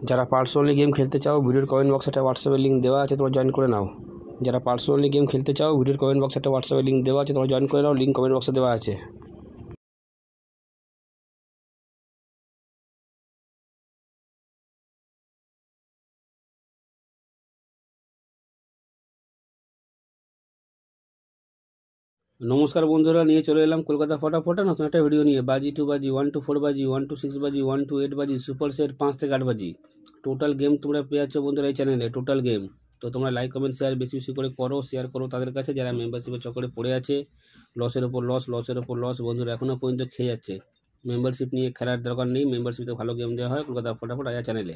যারা personally game খেলতে চাও ভিডিওর কমেন্ট বক্সে একটা হোয়াটসঅ্যাপের লিঙ্ক দেওয়া আছে, তোমরা জয়েন করে নাও। যারা পার্সোনালি গেম খেলতে চাও ভিডিওর কমেন্ট বক্সে একটা হোয়াটসঅ্যাপের লিঙ্ক দেওয়া আছে, তোমরা জয়েন করে নাও। লিঙ্ক কমেন্ট বক্সে দেওয়া আছে। নমস্কার বন্ধুরা, নিয়ে চলে এলাম কলকাতা ফটাফটা নতুন একটা ভিডিও নিয়ে। বাজি 2 বাজি, 1 to 4 বাজি, 1 to 6 বাজি, 1 to 8 বাজি, সুপার সেট 5 থেকে 8 বাজি। টোটাল গেম তোমরা পেয়ে যাচ্ছ বন্ধুরা এই চ্যানেলে, টোটাল গেম। তো তোমরা লাইক কমেন্ট শেয়ার বেশি বেশি করে করো, শেয়ার করো তাদের কাছে যারা মেম্বারশিপের চক্করে পড়ে আছে। লসের ওপর লস, লসের ওপর লস বন্ধুরা এখনও পর্যন্ত খেয়ে যাচ্ছে। মেম্বারশিপ নিয়ে খেলার দরকার নেই, মেম্বারশিপে ভালো গেম দেওয়া হয় কলকাতা ফটাফট আয়া চ্যানেলে।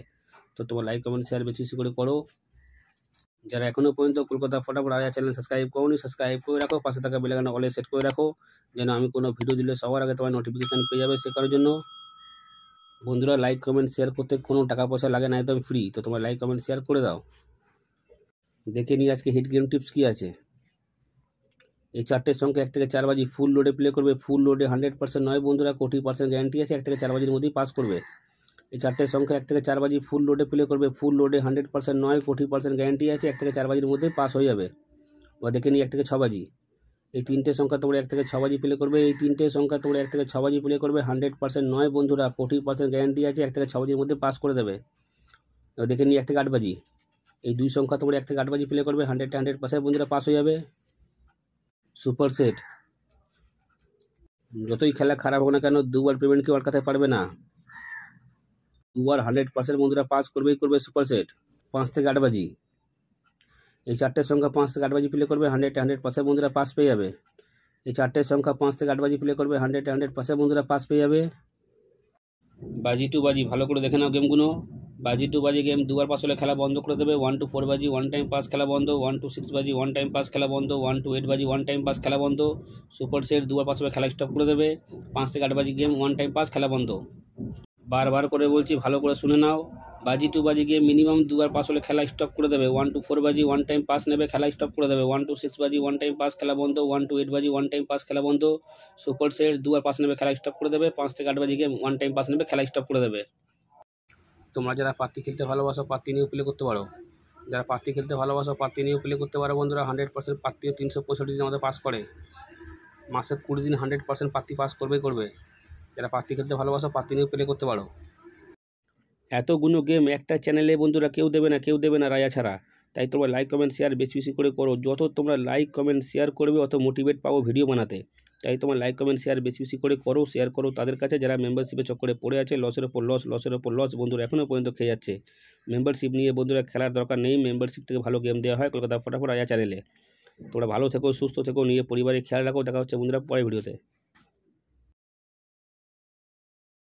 তো তোমরা লাইক কমেন্ট শেয়ার বেশি বেশি করে করো। যারা এখনও পর্যন্ত কলকাতা ফটাফট আয়া চ্যানেল সাবস্ক্রাইব করোনি, সাবস্ক্রাইব করে রাখো, পাশে থাকা বেল আইকন অলে সেট করে রাখো, যেন আমি কোনো ভিডিও দিলে সবার আগে তোমার নোটিফিকেশান পেয়ে যাবে। সে করার জন্য বন্ধুরা লাইক কমেন্ট শেয়ার করতে কোনো টাকা পয়সা লাগে না, একদম ফ্রি। তো তোমরা লাইক কমেন্ট শেয়ার করে দাও। দেখে নিই আজকে হিট গেম টিপস কী আছে। এই চারটের সঙ্গে 1 থেকে 4 বাজি ফুল লোডে প্লে করবে। ফুল লোডে 100% নয় বন্ধুরা, 20% গ্যারান্টি আছে 1 থেকে 4 বাজির মধ্যেই পাস করবে। এই চারটের সংখ্যা 1 থেকে 4 বাজি ফুল লোডে প্লে করবে। ফুল লোডে 100% নয়, 40% গ্যারান্টি আছে 1 থেকে 4 বাজির মধ্যেই পাস হয়ে যাবে। বা দেখে নিই 1 থেকে 6 বাজি। এই তিনটে সংখ্যা তোমরা 1 থেকে 6 বাজি প্লে করবে। এই তিনটে সংখ্যা তোমরা 1 থেকে 6 বাজি প্লে করবে। 100% নয় বন্ধুরা, 40% গ্যারান্টি আছে 1 থেকে 6 বাজির মধ্যে পাস করে দেবে। এবার দেখে নিই 1 থেকে 8 বাজি। এই দুই সংখ্যা তোমরা 1 থেকে 8 বাজি প্লে করবে। 100% বন্ধুরা পাস হয়ে যাবে। সুপার সেট, যতই খেলা খারাপ হোক না কেন দুবার পেমেন্ট কেউ আটকাতে পারবে না। দুবার 100% বন্ধুরা পাস করবেই করবে সুপার সেট। 5 থেকে 8 বাজি। এই চারটের সংখ্যা 5 থেকে 8 বাজি প্লে করবে। 100% বন্ধুরা পাস পেয়ে যাবে। এই চারটের সংখ্যা 5 থেকে 8 বাজি প্লে করবে। 100% বন্ধুরা পাস পেয়ে যাবে। বাজি 2 বাজি, ভালো করে দেখে নাও গেমগুলো। বাজি 2 বাজি গেম দুবার পাস হলে খেলা বন্ধ করে দেবে। 1 to 4 বাজি 1 টাইম পাস খেলা বন্ধ। 1 to 6 বাজি 1 টাইম পাস খেলা বন্ধ। 1 to 8 বাজি 1 টাইম পাস খেলা বন্ধ। সুপার সেট দুবার পাস হলে খেলা স্টপ করে দেবে। 5 থেকে 8 বাজি গেম 1 টাইম পাস খেলা বন্ধ। বারবার করে বলছি, ভালো করে শুনে নাও। বাজি 2 বাজি গেম মিনিমাম দুবার পাস হলে খেলা স্টপ করে দেবে। 1 to 4 বাজি 1 টাইম পাস নেবে, খেলা স্টপ করে দেবে। 1 to 6 বাজি 1 টাইম পাস খেলা বন্ধ। 1 to 8 বাজি 1 টাইম পাস খেলা বন্ধ। সুপার সেট দুবার পাস নেবে, খেলা স্টপ করে দেবে। 5 থেকে 8 বাজি গেম 1 টাইম পাস নেবে, খেলা স্টপ করে দেবে। তোমরা যারা পাত্তি খেলতে ভালোবাসো পাত্তি নিয়েও প্লে করতে পারো। যারা পাত্তি খেলতে ভালোবাসো পাত্তি নিয়েও প্লে করতে পারো বন্ধুরা। 100% পাত্তিও 365 দিন আমাদের পাস করে। মাসে 20 দিন 100% পাত্তি পাস করবেই করবে। যারা পাত্তি খেলতে ভালোবাসো পাত্তি নিয়েও প্লে করতে পারো। এতগুলো গেম একটা চ্যানেলে বন্ধুরা কেউ দেবে না রায়া ছাড়া। তাই তোমরা লাইক কমেন্ট শেয়ার বেশি বেশি করে করো। যত তোমরা লাইক কমেন্ট শেয়ার করবে অত মোটিভেট পাবো ভিডিও বানাতে। তাই তোমরা লাইক কমেন্ট শেয়ার বেশি বেশি করে করো, শেয়ার করো তাদের কাছে যারা মেম্বারশিপের চক্করে পড়ে আছে। লসের ওপর লস, লসের ওপর লস বন্ধুরা এখনও পর্যন্ত খেয়ে যাচ্ছে। মেম্বারশিপ নিয়ে বন্ধুরা খেলার দরকার নেই, মেম্বারশিপ থেকে ভালো গেম দেওয়া হয় কলকাতা ফটাফট আয়া চ্যানেলে। তোমরা ভালো থেকো, সুস্থ থেকো, নিয়ে পরিবারে খেয়াল রাখো। দেখা হচ্ছে বন্ধুরা পরের ভিডিওতে।